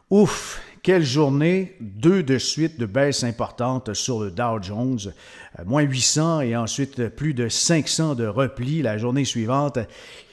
Ouf! Quelle journée! Deux de suite de baisse importante sur le Dow Jones. Moins 800 et ensuite plus de 500 de repli la journée suivante.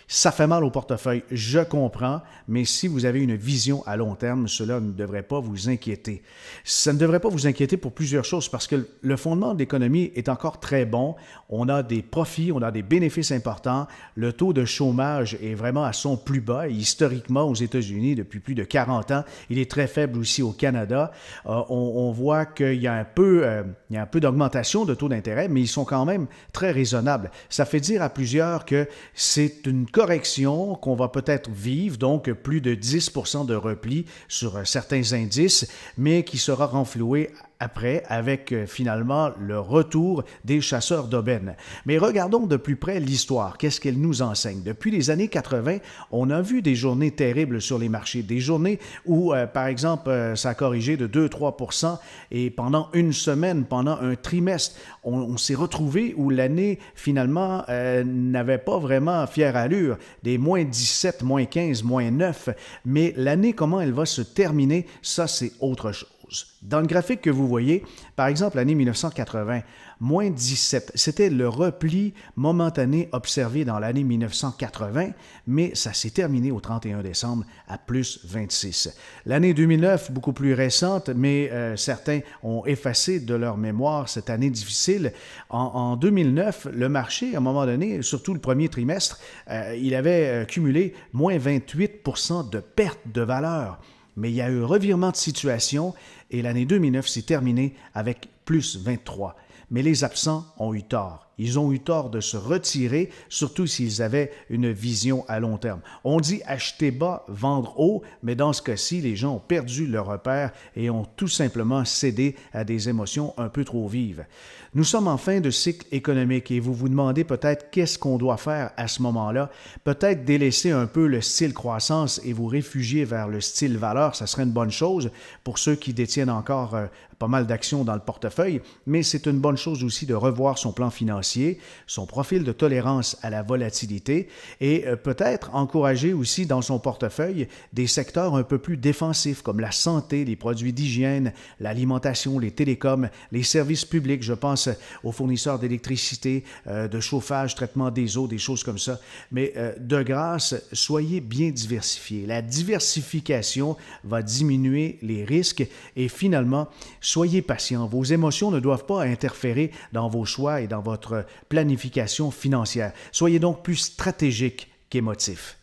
Ça fait mal au portefeuille, je comprends, mais si vous avez une vision à long terme, cela ne devrait pas vous inquiéter. Ça ne devrait pas vous inquiéter pour plusieurs choses, parce que le fondement de l'économie est encore très bon. On a des profits, on a des bénéfices importants. Le taux de chômage est vraiment à son plus bas. Et historiquement, aux États-Unis, depuis plus de 40 ans, il est très faible aussi au Canada. On voit qu'il y a un peu d'augmentation de taux d'intérêt, mais ils sont quand même très raisonnables. Ça fait dire à plusieurs que c'est une correction qu'on va peut-être vivre, donc plus de 10% de repli sur certains indices, mais qui sera renfloué après avec finalement le retour des chasseurs d'aubaine. Mais regardons de plus près l'histoire. Qu'est-ce qu'elle nous enseigne? Depuis les années 80, on a vu des journées terribles sur les marchés, des journées où, par exemple, ça a corrigé de 2-3% et pendant une semaine, pendant un trimestre, on s'est retrouvé où l'année, finalement, n'avait pas vraiment fière allure, des moins 17, moins 15, moins 9, mais l'année, comment elle va se terminer, ça, c'est autre chose. Dans le graphique que vous voyez, par exemple, l'année 1980, moins 17, c'était le repli momentané observé dans l'année 1980, mais ça s'est terminé au 31 décembre à plus 26. L'année 2009, beaucoup plus récente, mais certains ont effacé de leur mémoire cette année difficile. En 2009, le marché, à un moment donné, surtout le premier trimestre, il avait cumulé moins 28% de perte de valeur. Mais il y a eu un revirement de situation et l'année 2009 s'est terminée avec plus 23. Mais les absents ont eu tort. Ils ont eu tort de se retirer, surtout s'ils avaient une vision à long terme. On dit acheter bas, vendre haut, mais dans ce cas-ci, les gens ont perdu leur repère et ont tout simplement cédé à des émotions un peu trop vives. Nous sommes en fin de cycle économique et vous vous demandez peut-être qu'est-ce qu'on doit faire à ce moment-là. Peut-être délaisser un peu le style croissance et vous réfugier vers le style valeur, ça serait une bonne chose pour ceux qui détiennent encore pas mal d'actions dans le portefeuille, mais c'est une bonne chose aussi de revoir son plan financier, son profil de tolérance à la volatilité et peut-être encourager aussi dans son portefeuille des secteurs un peu plus défensifs comme la santé, les produits d'hygiène, l'alimentation, les télécoms, les services publics, je pense aux fournisseurs d'électricité, de chauffage, traitement des eaux, des choses comme ça. Mais de grâce, soyez bien diversifiés. La diversification va diminuer les risques et finalement, soyez patients. Vos émotions ne doivent pas interférer dans vos choix et dans votre planification financière. Soyez donc plus stratégique qu'émotif.